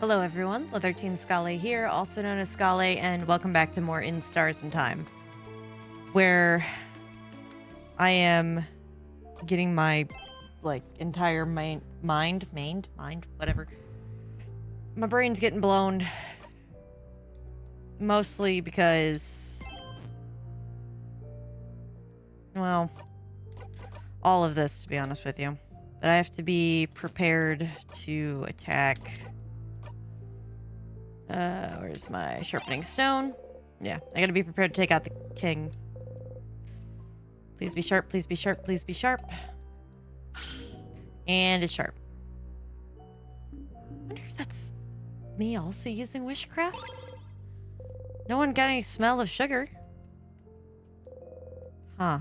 Hello everyone, Le13 Scale here, also known as Scale, and welcome back to more In Stars in Time, where I am getting my, entire mind, whatever. My brain's getting blown, mostly because, well, all of this, to be honest with you. But I have to be prepared to attack. Where's my sharpening stone? Yeah, I gotta be prepared to take out the king. Please be sharp, please be sharp, please be sharp. And it's sharp. I wonder if that's me also using witchcraft? No one got any smell of sugar. Huh.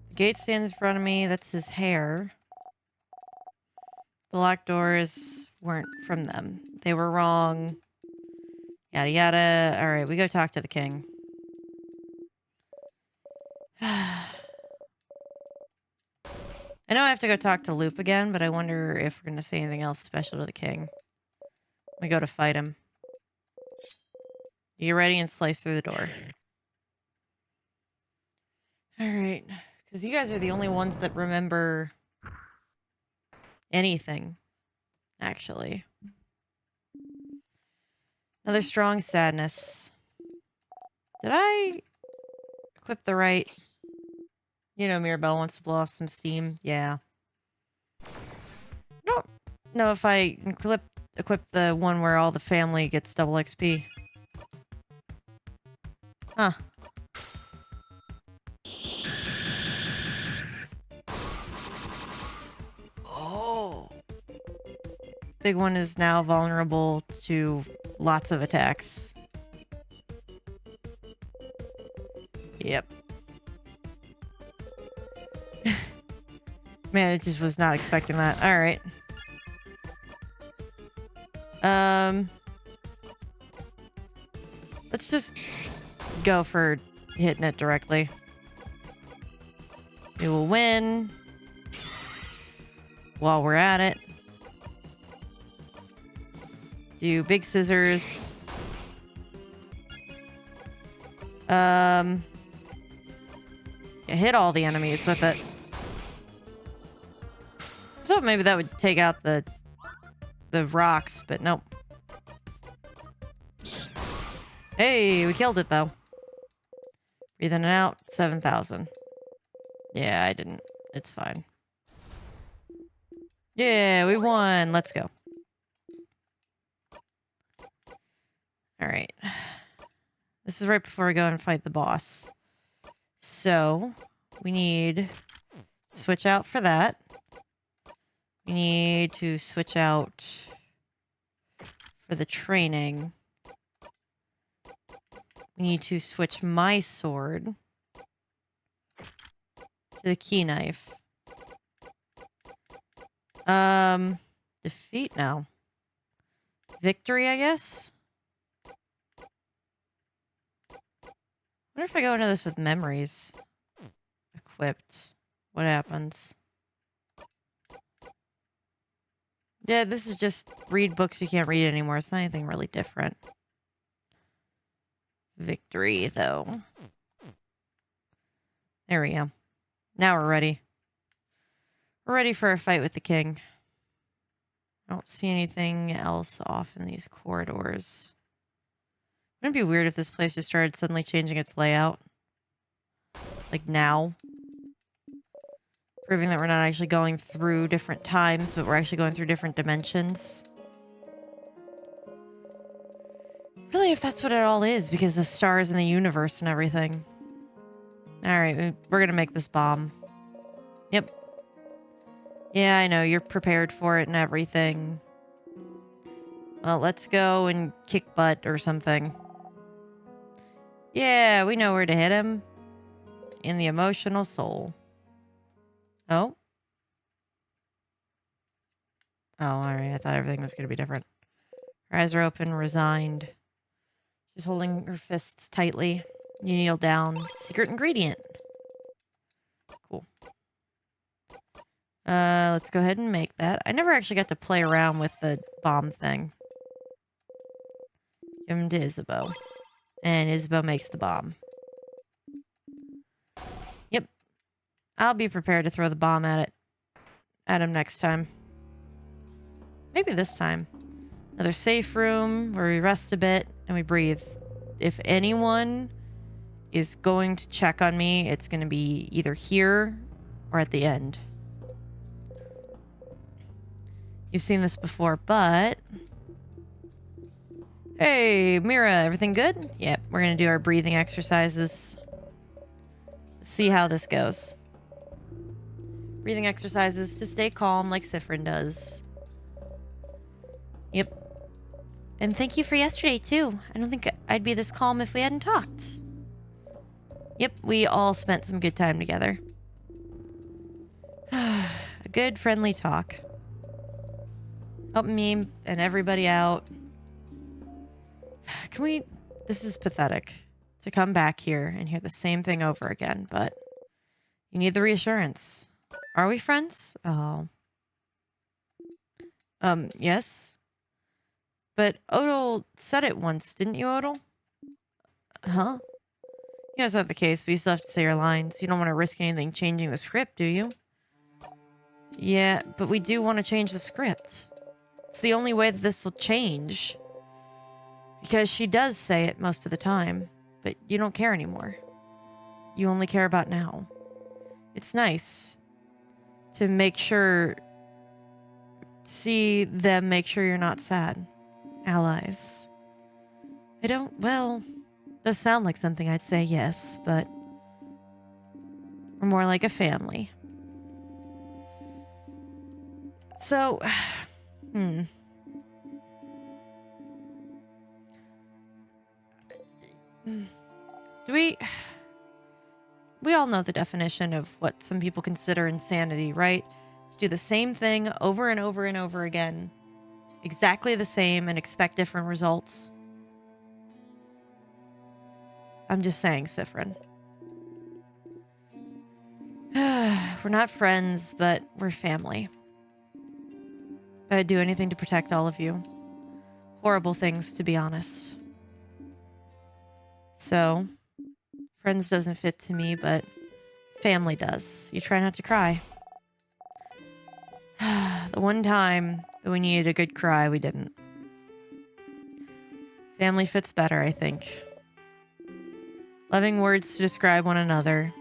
The gate stands in front of me. That's his hair. The locked doors weren't from them. They were wrong. Yada yada. Alright, we go talk to the king. I know I have to go talk to Loop again, but I wonder if we're going to say anything else special to the king. We go to fight him. You get ready and slice through the door. Alright. Because you guys are the only ones that remember anything, actually. Another strong sadness. Did I equip the right... You know, Mirabelle wants to blow off some steam. Yeah. I don't know if I equip the one where all the family gets double XP. Huh. Oh. Big one is now vulnerable to lots of attacks. Yep. Man, it just was not expecting that. Alright. Let's just go for hitting it directly. We will win. While we're at it. Do big scissors. Yeah, hit all the enemies with it. So maybe that would take out the rocks, but nope. Hey, we killed it though. Breathing it out, 7,000. Yeah, I didn't. It's fine. Yeah, we won. Let's go. Alright. This is right before we go and fight the boss. So, we need to switch out for that. We need to switch out for the training. We need to switch my sword to the key knife. Defeat now. Victory, I guess? I wonder if I go into this with memories. Equipped. What happens? Yeah, this is just read books you can't read anymore. It's not anything really different. Victory, though. There we go. Now we're ready. We're ready for a fight with the king. I don't see anything else off in these corridors. Wouldn't it be weird if this place just started suddenly changing its layout? Like now? Proving that we're not actually going through different times, but we're actually going through different dimensions. Really, if that's what it all is, because of stars in the universe and everything. Alright, we're gonna make this bomb. Yep. Yeah, I know, you're prepared for it and everything. Well, let's go and kick butt or something. Yeah, we know where to hit him. In the emotional soul. Oh? Oh, alright, I thought everything was gonna be different. Her eyes are open, resigned. She's holding her fists tightly. You kneel down. Secret ingredient. Cool. Let's go ahead and make that. I never actually got to play around with the bomb thing. Give him to Isabeau. And Isabeau makes the bomb. Yep. I'll be prepared to throw the bomb at him next time. Maybe this time. Another safe room where we rest a bit and we breathe. If anyone is going to check on me, it's going to be either here or at the end. You've seen this before, but... Hey, Mira, everything good? Yep, we're going to do our breathing exercises. Let's see how this goes. Breathing exercises to stay calm like Siffrin does. Yep. And thank you for yesterday, too. I don't think I'd be this calm if we hadn't talked. Yep, we all spent some good time together. A good, friendly talk. Helping me and everybody out. Can we... This is pathetic. To come back here and hear the same thing over again, but... You need the reassurance. Are we friends? Oh. Yes? But Odal said it once, didn't you, Odal? Huh? Yeah, that's not the case, but you still have to say your lines. You don't want to risk anything changing the script, do you? Yeah, but we do want to change the script. It's the only way that this will change. Because she does say it most of the time, but you don't care anymore. You only care about now. It's nice to make sure... See them make sure you're not sad. Allies. I don't... Well... Does sound like something I'd say yes, but... We're more like a family. So... Do we all know the definition of what some people consider insanity, right? To do the same thing over and over and over again. Exactly the same and expect different results. I'm just saying, Siffrin. We're not friends, but we're family. I'd do anything to protect all of you. Horrible things, to be honest. So, friends doesn't fit to me, but family does. You try not to cry. The one time that we needed a good cry, we didn't. Family fits better, I think. Loving words to describe one another.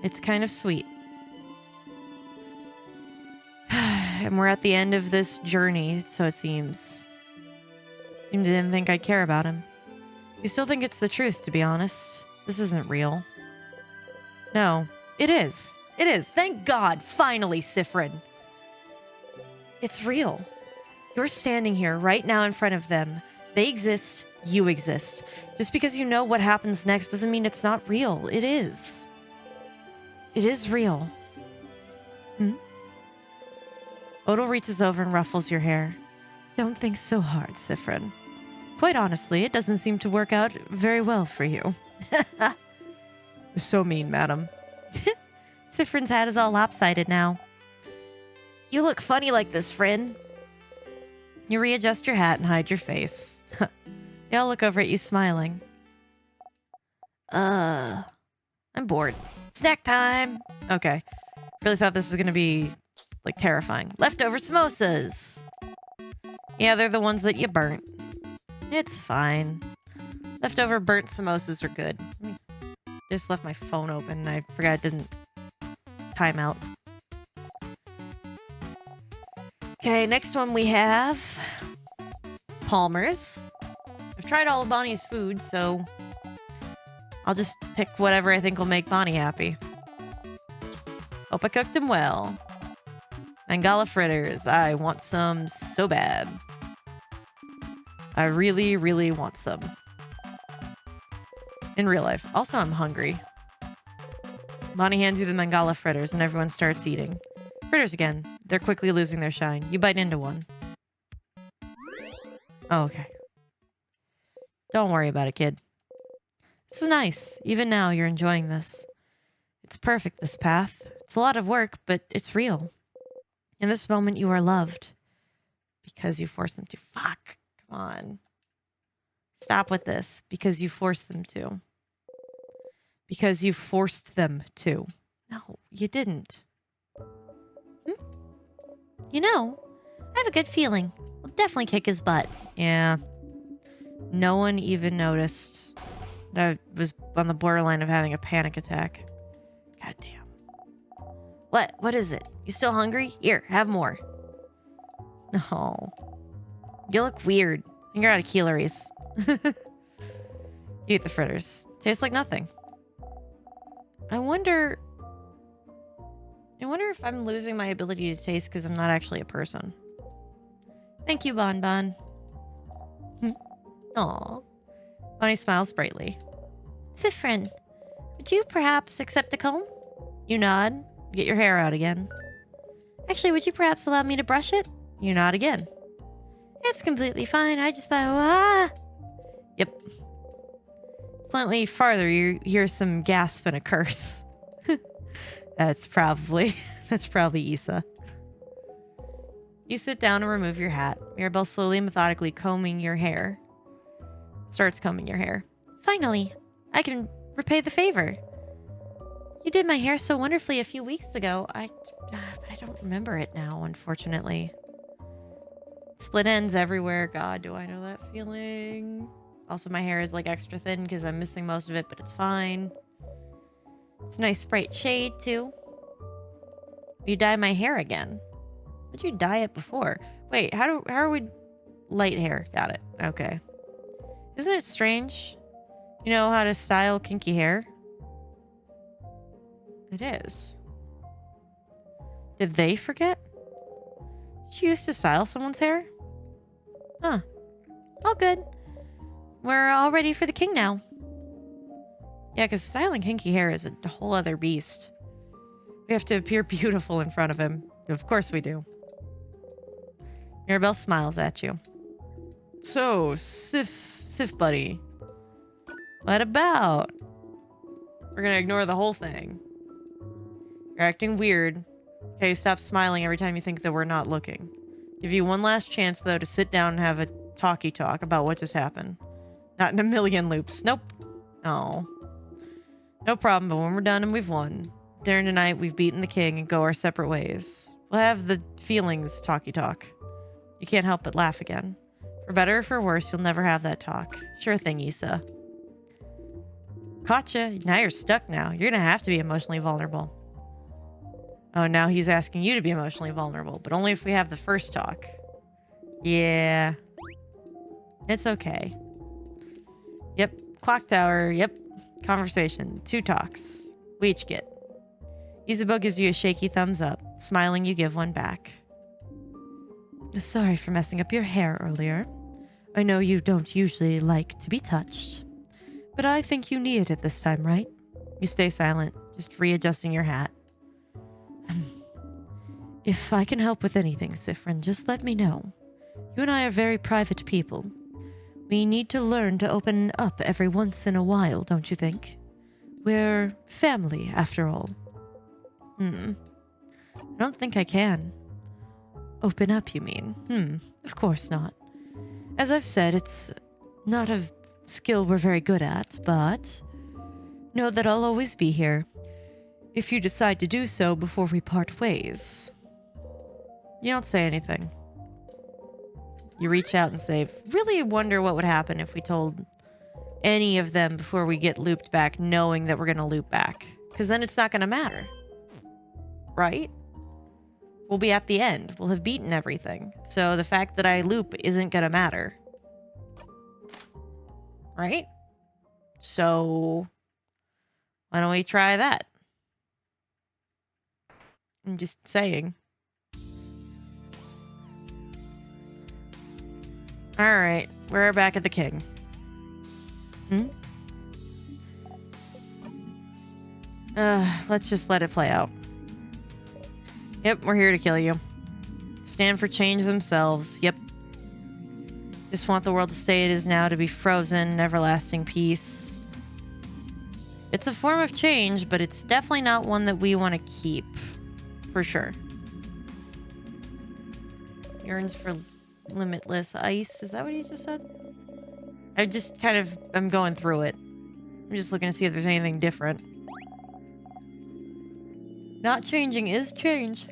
It's kind of sweet. And we're at the end of this journey, so it seems. Seemed to didn't think I'd care about him. You still think it's the truth, to be honest. This isn't real. No, it is. It is. Thank God. Finally, Siffrin. It's real. You're standing here right now in front of them. They exist. You exist. Just because you know what happens next doesn't mean it's not real. It is. It is real. Odal reaches over and ruffles your hair. Don't think so hard, Siffrin. Quite honestly, it doesn't seem to work out very well for you. So mean, madam. Siffrin's hat is all lopsided now. You look funny like this, friend. You readjust your hat and hide your face. They all look over at you smiling. I'm bored. Snack time! Okay. Really thought this was gonna be, like, terrifying. Leftover samosas! Yeah, they're the ones that you burnt. It's fine. Leftover burnt samosas are good. Just left my phone open and I forgot it didn't time out. Okay, next one we have Palmer's. I've tried all of Bonnie's food, so I'll just pick whatever I think will make Bonnie happy. Hope I cooked them well. Mangala fritters. I want some so bad. I really, really want some. In real life. Also, I'm hungry. Bonnie hands you the Mangala fritters and everyone starts eating. Fritters again. They're quickly losing their shine. You bite into one. Oh, okay. Don't worry about it, kid. This is nice. Even now, you're enjoying this. It's perfect, this path. It's a lot of work, but it's real. In this moment, you are loved because you forced them to. Fuck. Come on. Stop with this. Because you forced them to. Because you forced them to. No, you didn't. You know, I have a good feeling. We'll definitely kick his butt. Yeah. No one even noticed that I was on the borderline of having a panic attack. Goddamn. What? What is it? You still hungry? Here, have more. No. You look weird. I think you're out of calories. You eat the fritters. Tastes like nothing. I wonder if I'm losing my ability to taste because I'm not actually a person. Thank you, Bon Bon. Aw. Bonnie smiles brightly. Siffrin, would you perhaps accept a comb? You nod. Get your hair out again. Actually, would you perhaps allow me to brush it? You nod again. It's completely fine. I just thought, Yep. Slightly farther, you hear some gasp and a curse. That's probably Issa. You sit down and remove your hat. Mirabelle slowly and methodically starts combing your hair. Finally, I can repay the favor. You did my hair so wonderfully a few weeks ago. I don't remember it now, unfortunately. Split ends everywhere. God, do I know that feeling? Also, my hair is like extra thin because I'm missing most of it, but it's fine. It's a nice bright shade, too. You dye my hair again. How'd you dye it before? Wait, how are we... Light hair. Got it. Okay. Isn't it strange? You know how to style kinky hair? It is. Did they forget? Did you used to style someone's hair? Huh. All good. We're all ready for the king now. Yeah, because styling kinky hair is a whole other beast. We have to appear beautiful in front of him. Of course we do. Mirabelle smiles at you. So, Sif buddy. What about? We're gonna ignore the whole thing. You're acting weird. Okay, stop smiling every time you think that we're not looking. Give you one last chance, though, to sit down and have a talk about what just happened. Not in a million loops. Nope. Oh. No problem, but when we're done and we've won, during tonight we've beaten the king and go our separate ways. We'll have the feelings talk. You can't help but laugh again. For better or for worse, you'll never have that talk. Sure thing, Issa. Gotcha. Now you're stuck now. You're gonna have to be emotionally vulnerable. Oh, now he's asking you to be emotionally vulnerable, but only if we have the first talk. Yeah. It's okay. Yep. Clock tower. Yep. Conversation. 2 talks. We each get. Isabeau gives you a shaky thumbs up. Smiling, you give one back. Sorry for messing up your hair earlier. I know you don't usually like to be touched, but I think you needed it this time, right? You stay silent, just readjusting your hat. If I can help with anything, Siffrin, just let me know. You and I are very private people. We need to learn to open up every once in a while, don't you think? We're family, after all. I don't think I can. Open up, you mean? Of course not. As I've said, it's not a skill we're very good at, but know that I'll always be here if you decide to do so before we part ways. You don't say anything. You reach out and say, really wonder what would happen if we told any of them before we get looped back, knowing that we're going to loop back. Because then it's not going to matter. Right? We'll be at the end. We'll have beaten everything. So the fact that I loop isn't going to matter. Right? So why don't we try that? I'm just saying. Alright, we're back at the king. Let's just let it play out. Yep, we're here to kill you. Stand for change themselves. Yep. Just want the world to stay it is now, to be frozen, everlasting peace. It's a form of change, but it's definitely not one that we want to keep. For sure. Yearns for limitless ice. Is that what he just said? I just kind of am going through it. I'm just looking to see if there's anything different. Not changing is change.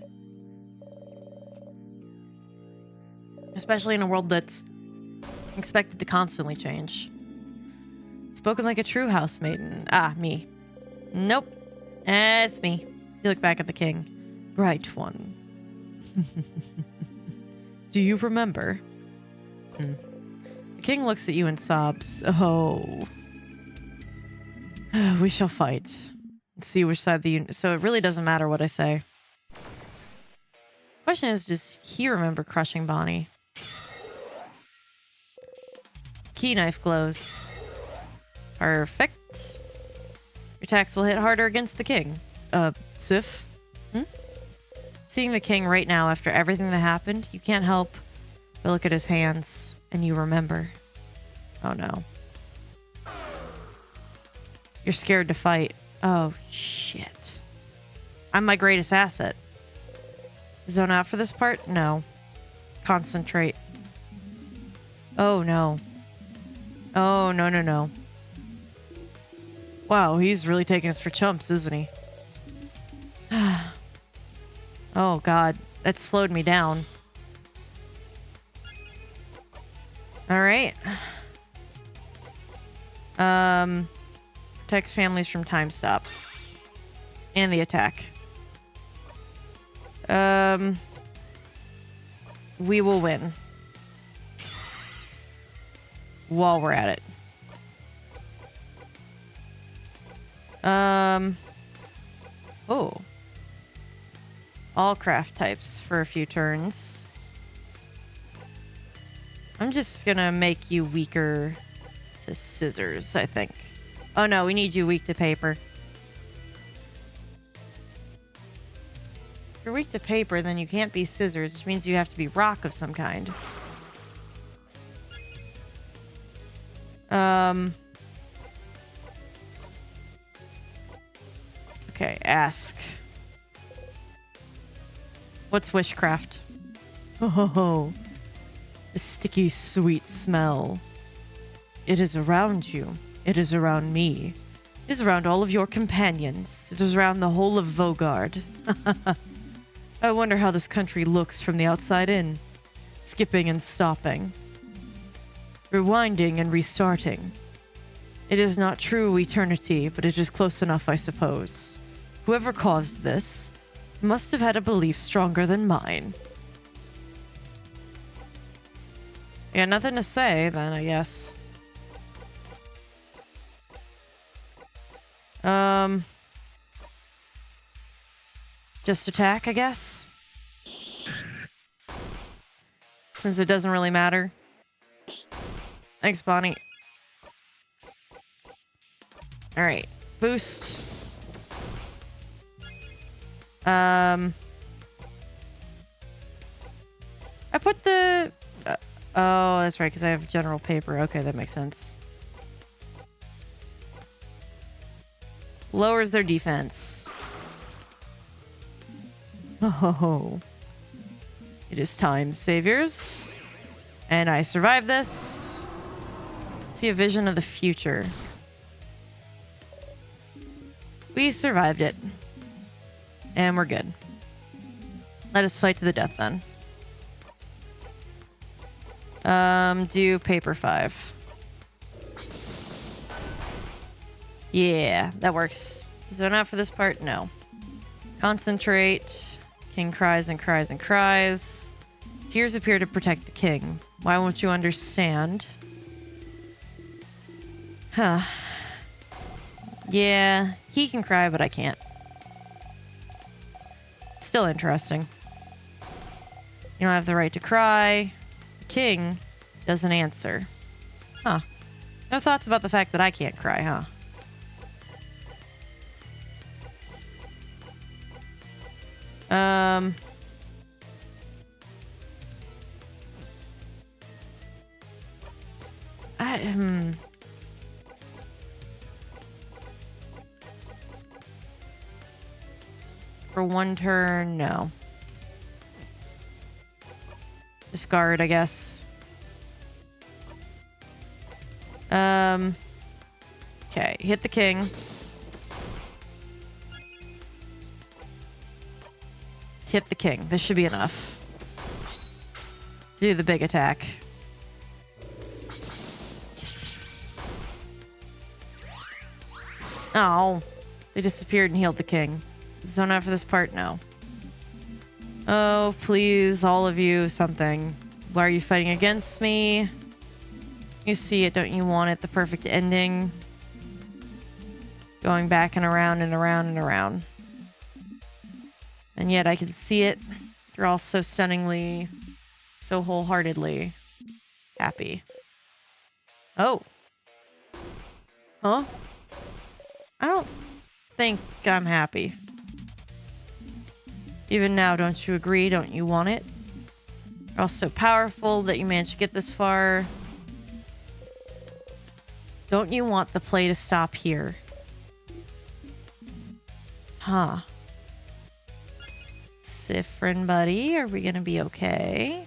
Especially in a world that's expected to constantly change. Spoken like a true house maiden. Ah, me. Nope. It's me. You look back at the king. Bright one. Do you remember? The king looks at you and sobs. Oh. We shall fight. See which side so it really doesn't matter what I say. Question is, does he remember crushing Bonnie? Key knife glows. Perfect. Your attacks will hit harder against the king. Sif? Seeing the king right now after everything that happened, you can't help but look at his hands and you remember. Oh no. You're scared to fight. Oh shit. I'm my greatest asset. Zone out for this part? No. Concentrate. Oh no. Oh no no no. Wow, he's really taking us for chumps, isn't he? Oh god, that slowed me down. Alright. Protects families from time stop. And the attack. We will win. While we're at it. Oh. All craft types for a few turns. I'm just gonna make you weaker to scissors, I think. Oh no, we need you weak to paper. If you're weak to paper, then you can't be scissors, which means you have to be rock of some kind. Okay, ask. What's wishcraft? Oh, the sticky, sweet smell. It is around you. It is around me. It is around all of your companions. It is around the whole of Vogard. I wonder how this country looks from the outside in. Skipping and stopping. Rewinding and restarting. It is not true eternity, but it is close enough, I suppose. Whoever caused this must have had a belief stronger than mine. Yeah, nothing to say, then, I guess. Just attack, I guess? Since it doesn't really matter. Thanks, Bonnie. Alright. Boost. I put the... oh, that's right, because I have general paper. Okay, that makes sense. Lowers their defense. Oh. It is time, saviors. And I survived this. See a vision of the future. We survived it. And we're good. Let us fight to the death then. Do paper 5. Yeah, that works. Zone out for this part? No. Concentrate. King cries and cries and cries. Tears appear to protect the king. Why won't you understand? Huh. Yeah, he can cry, but I can't. Still interesting. You don't have the right to cry. The king doesn't answer. Huh. No thoughts about the fact that I can't cry, huh? For one turn, no. Discard, I guess. Okay, hit the king. Hit the king. This should be enough. Do the big attack. Oh, they disappeared and healed the king. Zone out for this part? No. Oh, please, all of you, something. Why are you fighting against me? You see it, don't you want it? The perfect ending. Going back and around and around and around. And yet I can see it. You're all so stunningly, so wholeheartedly happy. Oh. Huh? I don't think I'm happy. Even now, don't you agree? Don't you want it? You're all so powerful that you managed to get this far. Don't you want the play to stop here? Huh. Siffrin, buddy, are we gonna be okay?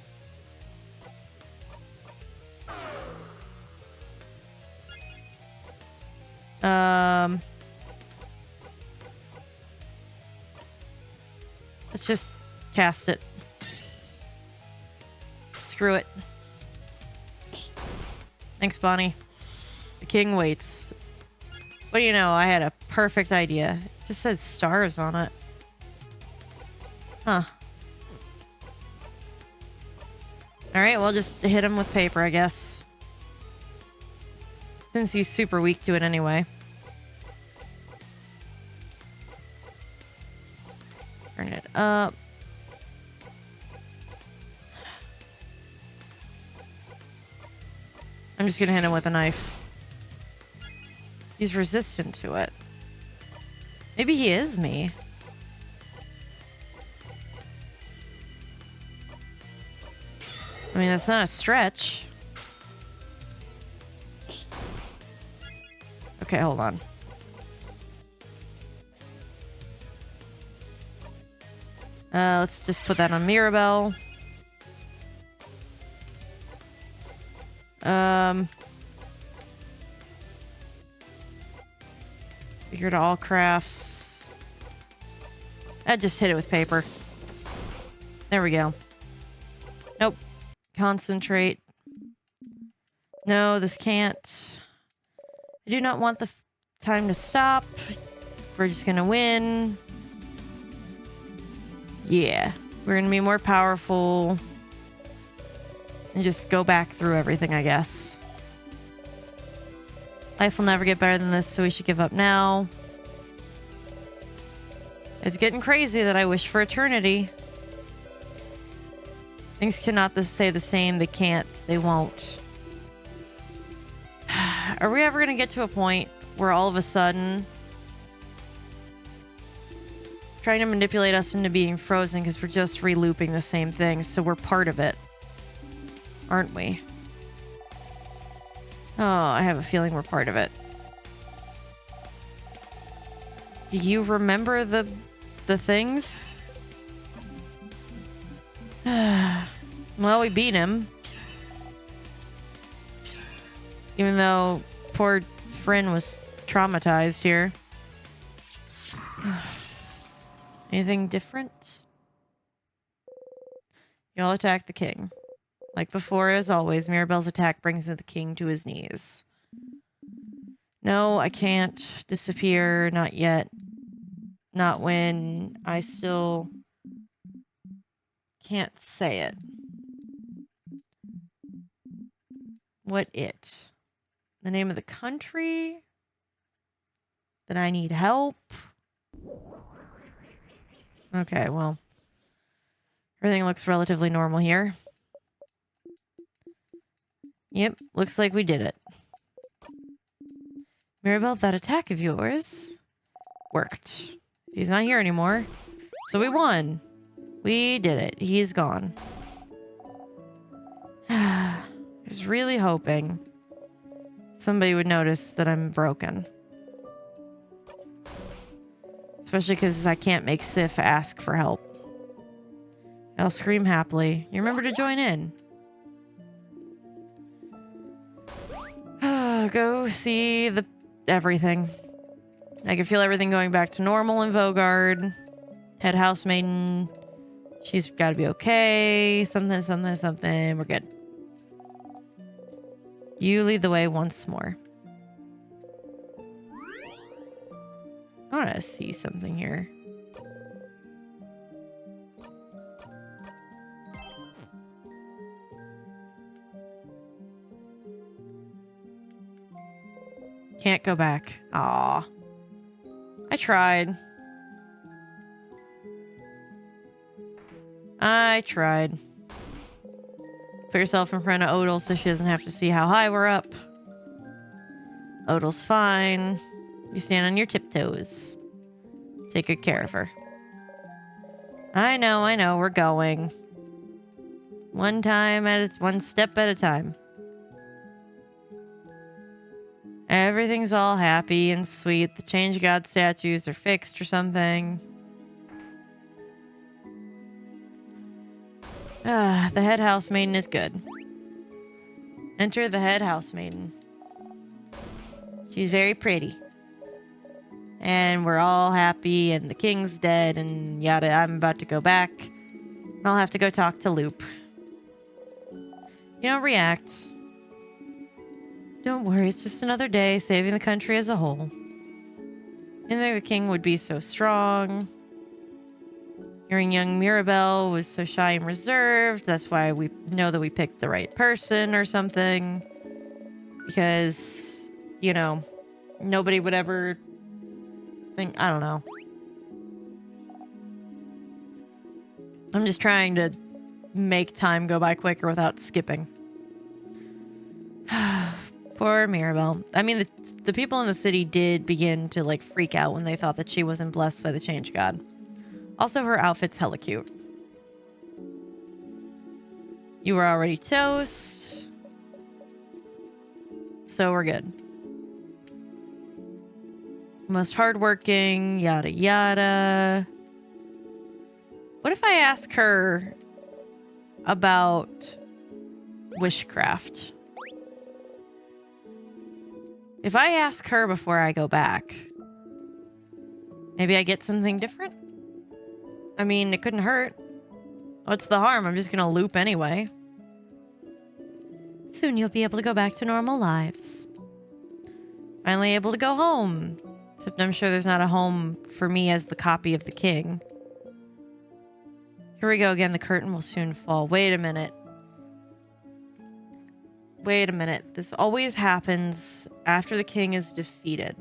Let's just cast it. Screw it. Thanks, Bonnie. The king waits. What do you know? I had a perfect idea. It just says stars on it. Huh. Alright, well, just hit him with paper, I guess. Since he's super weak to it anyway. Turn it up. I'm just gonna hit him with a knife. He's resistant to it. Maybe he is me. I mean, that's not a stretch. Okay, hold on. Let's just put that on Mirabelle. Figure to all crafts. I just hit it with paper. There we go. Nope. Concentrate. No, this can't. I do not want the time to stop. We're just gonna win. Yeah. We're gonna be more powerful. And just go back through everything, I guess. Life will never get better than this, so we should give up now. It's getting crazy that I wish for eternity. Things cannot say the same. They can't. They won't. Are we ever going to get to a point where all of a sudden trying to manipulate us into being frozen because we're just re-looping the same thing, so we're part of it, aren't we? Oh, I have a feeling we're part of it. Do you remember the things? Well, we beat him. Even though poor Fryn was traumatized here. Anything different? Y'all attack the king. Like before, as always, Mirabelle's attack brings the king to his knees. No, I can't disappear. Not yet. Not when I still can't say it. What it? The name of the country? That I need help? Okay, well. Everything looks relatively normal here. Yep, looks like we did it. Mirabelle, that attack of yours worked. He's not here anymore. So we won. We did it. He's gone. I was really hoping somebody would notice that I'm broken. Especially because I can't make Sif ask for help. I'll scream happily. You remember to join in. Go see everything. I can feel everything going back to normal in Vogard. Head housemaiden. She's got to be okay. Something, something, something. We're good. You lead the way once more. I want to see something here. Can't go back. Aw. I tried. Put yourself in front of Odal so she doesn't have to see how high we're up. Odal's fine. You stand on your tiptoes. Take good care of her. I know. We're going. One step at a time. Everything's all happy and sweet. The Change God statues are fixed or something. The head housemaiden is good. Enter the head housemaiden. She's very pretty. And we're all happy, and the king's dead, and yada. I'm about to go back. And I'll have to go talk to Loop. You don't react. Don't worry, it's just another day saving the country as a whole. I didn't think the king would be so strong. Hearing young Mirabelle was so shy and reserved. That's why we know that we picked the right person or something. Because, you know, nobody would ever think, I don't know. I'm just trying to make time go by quicker without skipping. Poor Mirabelle. I mean, the people in the city did begin to, like, freak out when they thought that she wasn't blessed by the Change God. Also, her outfit's hella cute. You were already toast. So we're good. Most hardworking, yada yada. What if I ask her about wishcraft? If I ask her before I go back, maybe I get something different? I mean, it couldn't hurt. What's the harm? I'm just gonna loop anyway. Soon you'll be able to go back to normal lives. Finally able to go home. Except I'm sure there's not a home for me as the copy of the king. Here we go again. The curtain will soon fall. Wait a minute. This always happens after the king is defeated.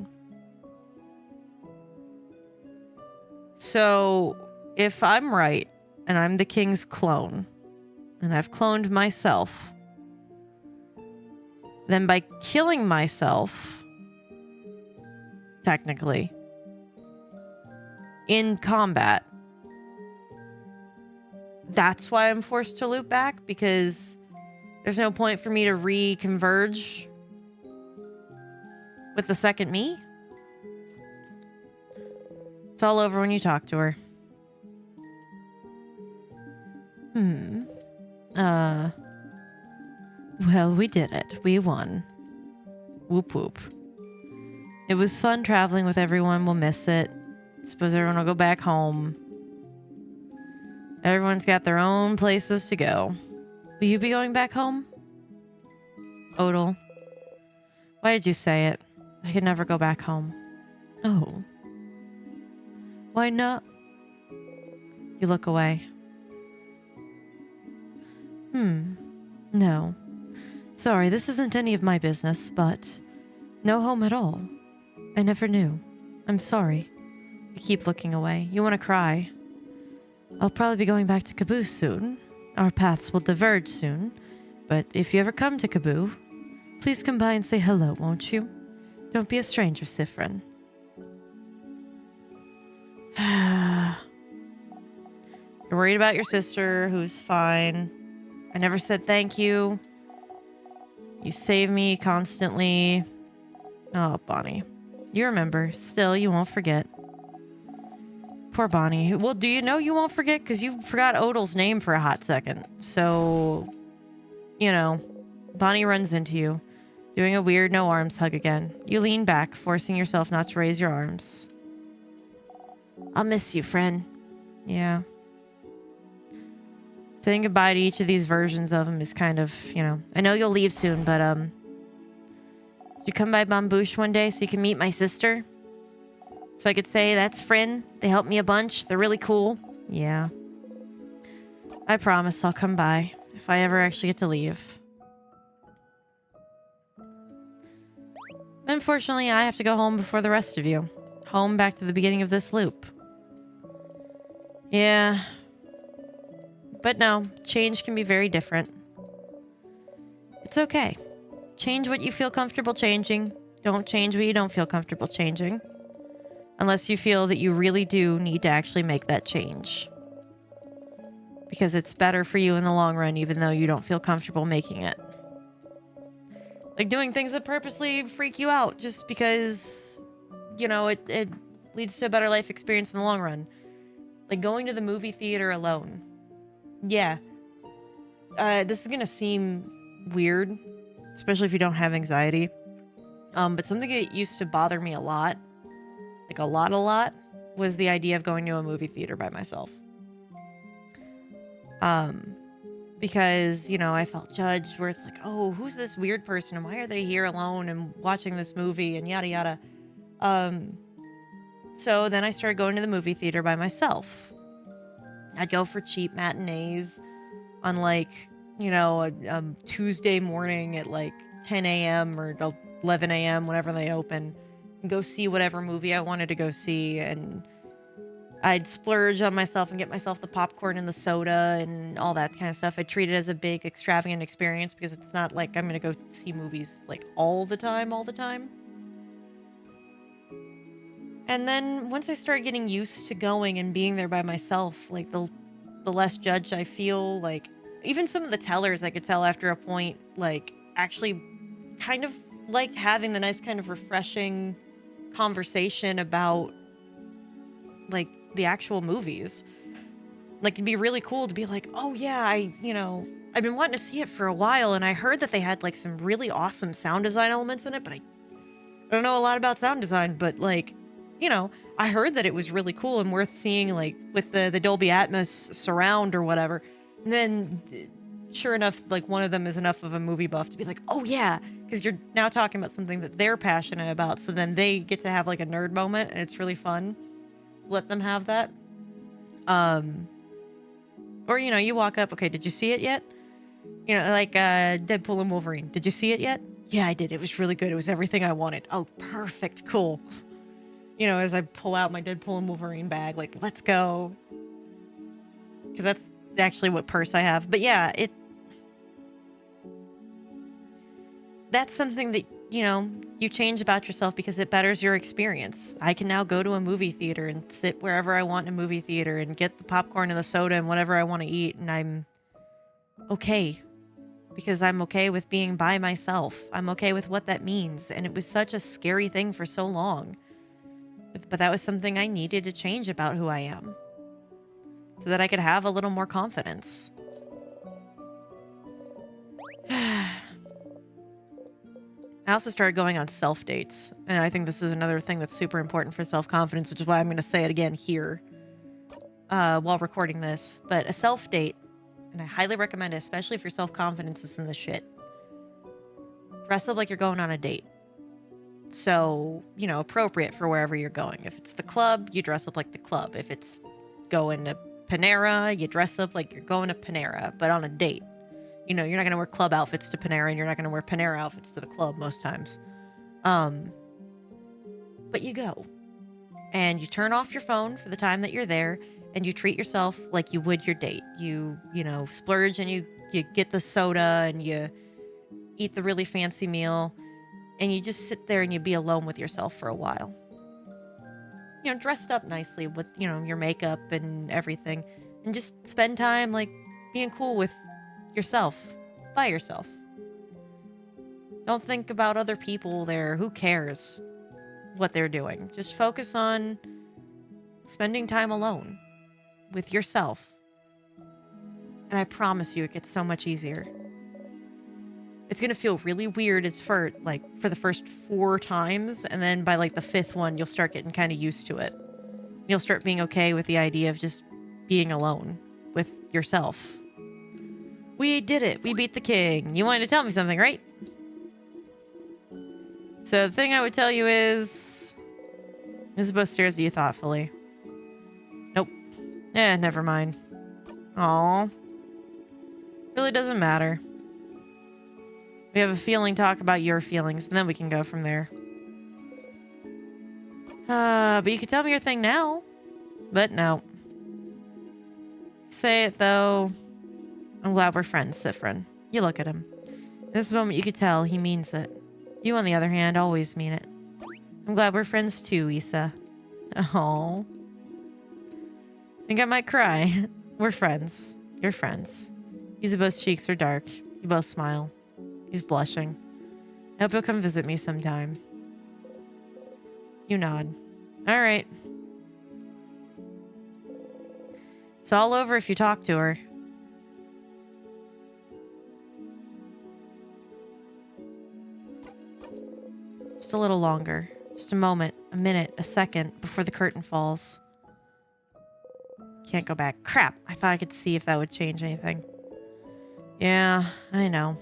So, if I'm right, and I'm the king's clone, and I've cloned myself, then by killing myself, technically, in combat, that's why I'm forced to loop back, because there's no point for me to reconverge with the second me. It's all over when you talk to her. Well, we did it. We won. Whoop whoop. It was fun traveling with everyone. We'll miss it. Suppose everyone will go back home. Everyone's got their own places to go. Will you be going back home? Odal. Why did you say it? I could never go back home. Oh. Why not? You look away. No. Sorry, this isn't any of my business, but no home at all. I never knew. I'm sorry. You keep looking away. You want to cry. I'll probably be going back to Kaboo soon. Our paths will diverge soon. But if you ever come to Kaboo, please come by and say hello, won't you? Don't be a stranger, Siffrin. You're worried about your sister, who's fine. I never said thank you. You save me constantly. Oh, Bonnie. You remember. Still, you won't forget. Poor Bonnie. Well, do you know you won't forget? Because you forgot Odel's name for a hot second. So, you know, Bonnie runs into you, doing a weird no arms hug again. You lean back, forcing yourself not to raise your arms. I'll miss you, friend. Yeah. Saying goodbye to each of these versions of him is kind of, you know, I know you'll leave soon, but, you come by Bambouche one day so you can meet my sister? So I could say, that's Friend. They helped me a bunch. They're really cool. Yeah. I promise I'll come by if I ever actually get to leave. Unfortunately, I have to go home before the rest of you. Home back to the beginning of this loop. Yeah. But no, change can be very different. It's okay. Change what you feel comfortable changing. Don't change what you don't feel comfortable changing. Unless you feel that you really do need to actually make that change. Because it's better for you in the long run, even though you don't feel comfortable making it. Like doing things that purposely freak you out just because, you know, it leads to a better life experience in the long run. Like going to the movie theater alone. Yeah. This is going to seem weird, especially if you don't have anxiety. But something that used to bother me a lot, like a lot, was the idea of going to a movie theater by myself. Because, you know, I felt judged where it's like, oh, who's this weird person and why are they here alone and watching this movie and yada yada. So then I started going to the movie theater by myself. I'd go for cheap matinees on like, you know, a Tuesday morning at like 10 a.m. or 11 a.m. whenever they open and go see whatever movie I wanted to go see. And I'd splurge on myself and get myself the popcorn and the soda and all that kind of stuff. I treat it as a big extravagant experience because it's not like I'm going to go see movies like all the time. And then once I started getting used to going and being there by myself, like the less judged I feel, like even some of the tellers I could tell after a point, like actually kind of liked having the nice kind of refreshing conversation about like the actual movies. Like it'd be really cool to be like, oh yeah, I've been wanting to see it for a while and I heard that they had like some really awesome sound design elements in it, but I don't know a lot about sound design, but like, you know, I heard that it was really cool and worth seeing, like with the Dolby Atmos surround or whatever. And then sure enough, like one of them is enough of a movie buff to be like, oh yeah, because you're now talking about something that they're passionate about. So then they get to have like a nerd moment and it's really fun. Let them have that. Or, you know, you walk up, okay, did you see it yet? You know, like Deadpool and Wolverine. Did you see it yet? Yeah, I did. It was really good. It was everything I wanted. Oh, perfect. Cool. You know, as I pull out my Deadpool and Wolverine bag, like, let's go. Because that's actually what purse I have. But yeah, that's something that, you know, you change about yourself because it betters your experience. I can now go to a movie theater and sit wherever I want in a movie theater and get the popcorn and the soda and whatever I want to eat. And I'm okay. Because I'm okay with being by myself. I'm okay with what that means. And it was such a scary thing for so long. But that was something I needed to change about who I am. So that I could have a little more confidence. I also started going on self-dates. And I think this is another thing that's super important for self-confidence, which is why I'm going to say it again here while recording this. But a self-date, and I highly recommend it, especially if your self-confidence is in the shit. Dress up like you're going on a date. So, you know, appropriate for wherever you're going. If it's the club, you dress up like the club. If it's going to Panera, you dress up like you're going to Panera, but on a date. You know, you're not going to wear club outfits to Panera, and you're not going to wear Panera outfits to the club most times. But you go. And you turn off your phone for the time that you're there, and you treat yourself like you would your date. You know, splurge and you get the soda and you eat the really fancy meal. And you just sit there and you be alone with yourself for a while. You know, dressed up nicely with, you know, your makeup and everything. And just spend time, like, being cool with yourself. By yourself. Don't think about other people there. Who cares what they're doing? Just focus on spending time alone with yourself. And I promise you, it gets so much easier. It's going to feel really weird for the first 4 times. And then by like the 5th one, you'll start getting kind of used to it. You'll start being okay with the idea of just being alone with yourself. We did it. We beat the king. You wanted to tell me something, right? So the thing I would tell you is... Isabeau stares at you thoughtfully. Nope. Never mind. Aw. Really doesn't matter. We have a feeling talk about your feelings, and then we can go from there. But you could tell me your thing now. But no. Say it, though. I'm glad we're friends, Siffrin. You look at him. In this moment, you could tell he means it. You, on the other hand, always mean it. I'm glad we're friends, too, Issa. Oh. Think I might cry. We're friends. You're friends. Isabeau's cheeks are dark. You both smile. He's blushing. I hope you'll come visit me sometime. You nod. All right. It's all over if you talk to her. Just a little longer. Just a moment, a minute, a second before the curtain falls. Can't go back. Crap. I thought I could see if that would change anything. Yeah, I know.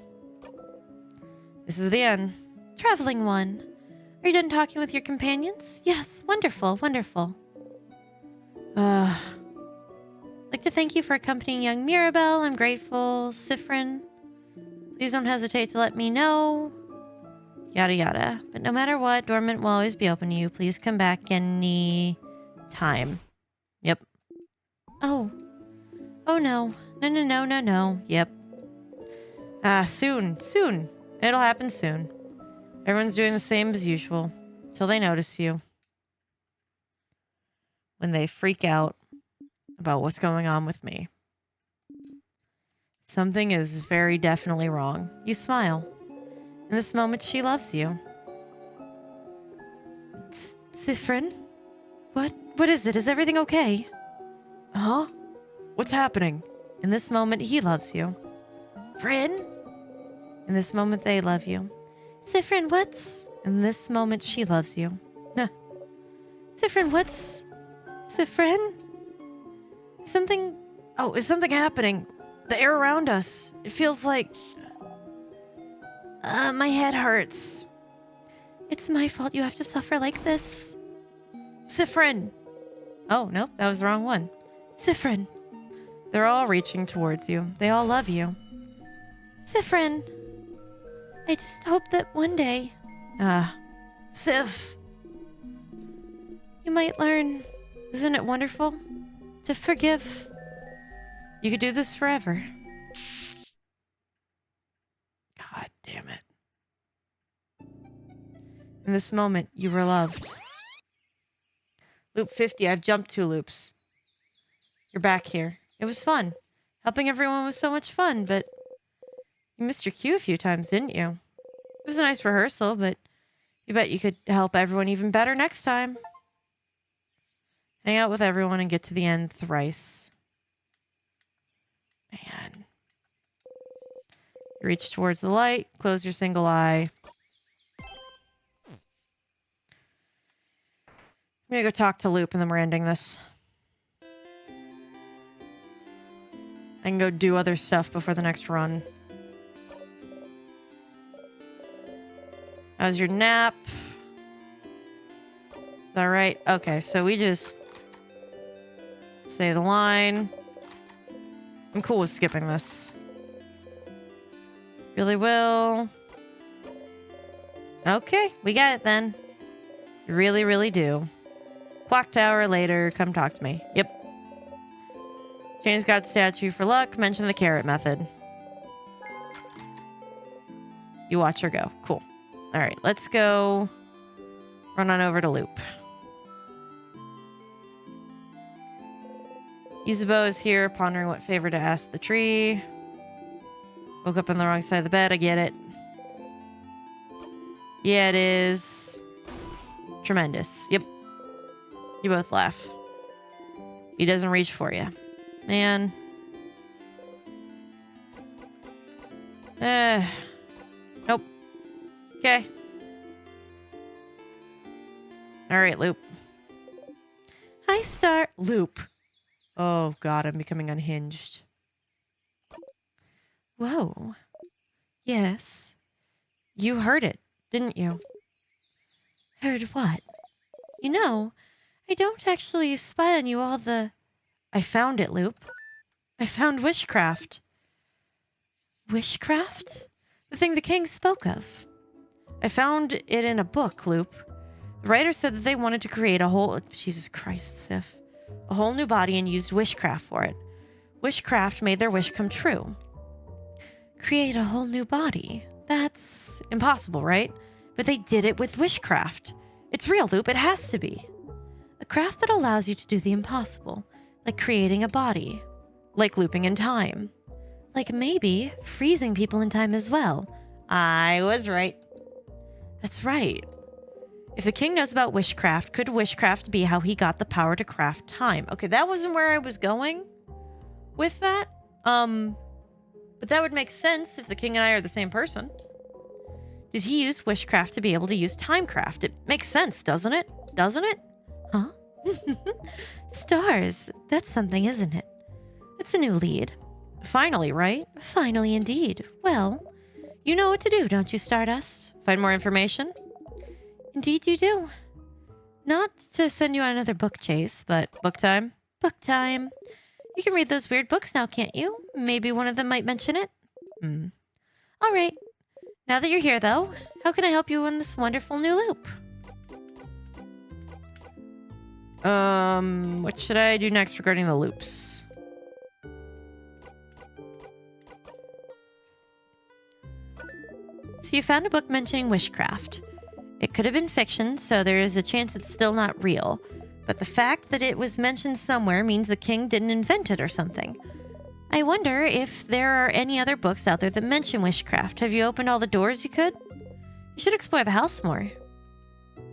This is the end. Traveling one. Are you done talking with your companions? Yes, wonderful, wonderful. I'd like to thank you for accompanying young Mirabelle. I'm grateful. Siffrin, please don't hesitate to let me know. Yada yada. But no matter what, Dormant will always be open to you. Please come back any time. Yep. Oh. Oh no. No. Yep. Soon. It'll happen soon. Everyone's doing the same as usual. Till they notice you. When they freak out about what's going on with me. Something is very definitely wrong. You smile. In this moment, she loves you. Siffrin? What is it? Is everything okay? Huh? What's happening? In this moment, he loves you. Friend? In this moment, they love you. Siffrin, what's... In this moment, she loves you. Siffrin, what's... Siffrin? Something... Oh, is something happening? The air around us. It feels like... my head hurts. It's my fault you have to suffer like this. Siffrin! Oh, nope, that was the wrong one. Siffrin! They're all reaching towards you. They all love you. Siffrin! I just hope that one day... Sif! You might learn... Isn't it wonderful? To forgive. You could do this forever. God damn it. In this moment, you were loved. Loop 50, I've jumped 2 loops. You're back here. It was fun. Helping everyone was so much fun, but... You missed your cue a few times, didn't you? It was a nice rehearsal, but... You bet you could help everyone even better next time. Hang out with everyone and get to the end thrice. Man. Reach towards the light. Close your single eye. I'm gonna go talk to Loop and then we're ending this. I can go do other stuff before the next run. How's your nap? Is that right? Okay, so we just say the line. I'm cool with skipping this. Really will. Okay, we got it then. You really, really do. Clock tower later. Come talk to me. Yep. Change God statue for luck. Mention the carrot method. You watch her go. Cool. All right, let's go run on over to Loop. Isabeau is here, pondering what favor to ask the tree. Woke up on the wrong side of the bed. I get it. Yeah, it is. Tremendous. Yep. You both laugh. He doesn't reach for you. Man. Nope. Okay. Alright, Loop. Hi, Star. Loop. Oh, God, I'm becoming unhinged. Whoa. Yes. You heard it, didn't you? Heard what? You know, I don't actually spy on you all the... I found it, Loop. I found wishcraft. Wishcraft? The thing the king spoke of. I found it in a book, Loop. The writer said that they wanted to create a whole... Jesus Christ, Sif. A whole new body and used wishcraft for it. Wishcraft made their wish come true. Create a whole new body? That's impossible, right? But they did it with wishcraft. It's real, Loop. It has to be. A craft that allows you to do the impossible. Like creating a body. Like looping in time. Like maybe freezing people in time as well. I was right. That's right. If the king knows about wishcraft, could wishcraft be how he got the power to craft time? Okay, that wasn't where I was going with that. But that would make sense if the king and I are the same person. Did he use wishcraft to be able to use timecraft? It makes sense, doesn't it? Doesn't it? Huh? Stars. That's something, isn't it? It's a new lead. Finally, right? Finally indeed. Well, you know what to do, don't you, Stardust? Find more information? Indeed you do. Not to send you on another book chase, but book time? Book time. You can read those weird books now, can't you? Maybe one of them might mention it? All right. Now that you're here, though, how can I help you in this wonderful new loop? What should I do next regarding the loops? So you found a book mentioning wishcraft. It could have been fiction, so there is a chance it's still not real. But the fact that it was mentioned somewhere means the king didn't invent it or something. I wonder if there are any other books out there that mention wishcraft. Have you opened all the doors you could? You should explore the house more.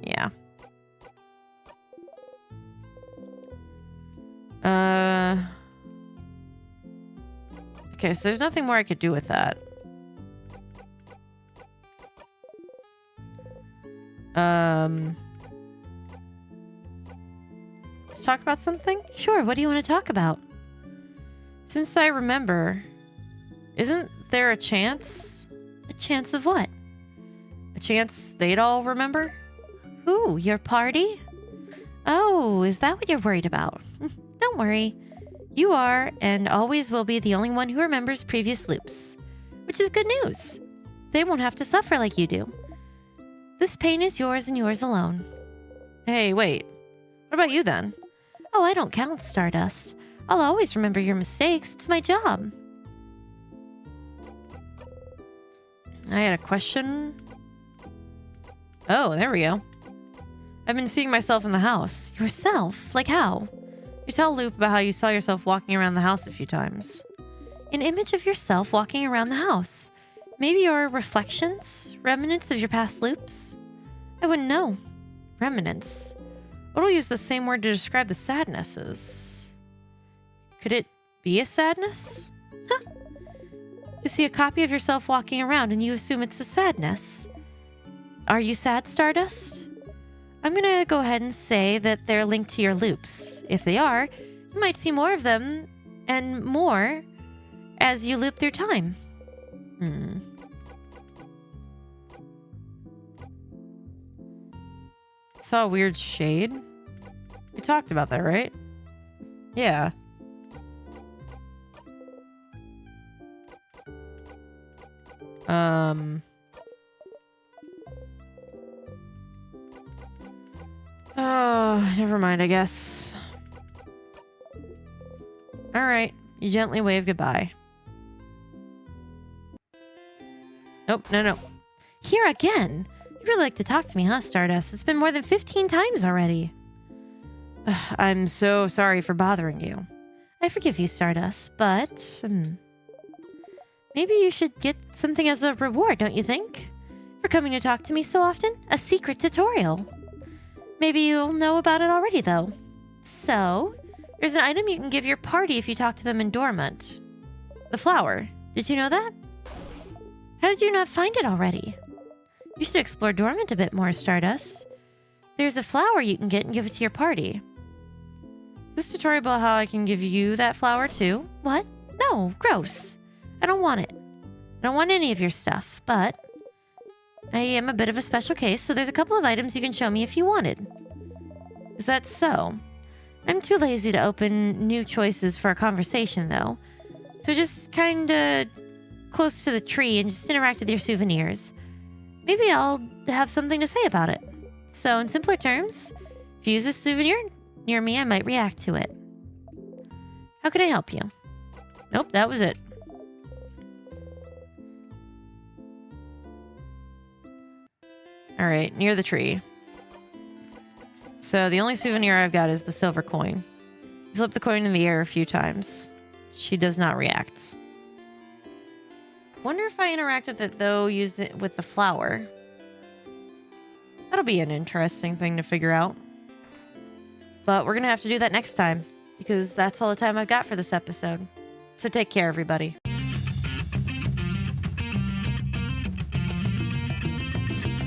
Yeah. Okay, so there's nothing more I could do with that. Let's talk about something? Sure, what do you want to talk about? Since I remember, isn't there a chance? A chance of what? A chance they'd all remember? Who, your party? Oh, is that what you're worried about? Don't worry. You are, and always will be, the only one who remembers previous loops. Which is good news. They won't have to suffer like you do. This pain is yours and yours alone. Hey, wait. What about you then? Oh, I don't count, Stardust. I'll always remember your mistakes. It's my job. I had a question. Oh, there we go. I've been seeing myself in the house. Yourself? Like how? You tell Loop about how you saw yourself walking around the house a few times. An image of yourself walking around the house. Maybe your reflections? Remnants of your past loops? I wouldn't know. Remnants. What'll use the same word to describe the sadnesses? Could it be a sadness? Huh. You see a copy of yourself walking around and you assume it's a sadness. Are you sad, Stardust? I'm gonna go ahead and say that they're linked to your loops. If they are, you might see more of them and more as you loop through time. Saw a weird shade. We talked about that, right? Yeah. Oh, never mind, I guess. All right. You gently wave goodbye. Nope, no. Here again? You really like to talk to me, huh, Stardust? It's been more than 15 times already. I'm so sorry for bothering you. I forgive you, Stardust, but... maybe you should get something as a reward, don't you think? For coming to talk to me so often? A secret tutorial. Maybe you'll know about it already, though. So, There's an item you can give your party if you talk to them in Dormant. The flower. Did you know that? How did you not find it already? You should explore Dormant a bit more, Stardust. There's a flower you can get and give it to your party. Is this tutorial about how I can give you that flower too? What? No, gross. I don't want it. I don't want any of your stuff, but I am a bit of a special case, so there's a couple of items you can show me if you wanted. Is that so? I'm too lazy to open new choices for a conversation, though. So just kinda close to the tree and just interact with your souvenirs. Maybe I'll have something to say about it. So in simpler terms, if you use a souvenir near me, I might react to it. How can I help you? Nope, that was it. Alright, near the tree. So the only souvenir I've got is the silver coin. You flip the coin in the air a few times. She does not react. Wonder if I interact with it, though, use it with the flower. That'll be an interesting thing to figure out. But we're going to have to do that next time, because that's all the time I've got for this episode. So take care, everybody.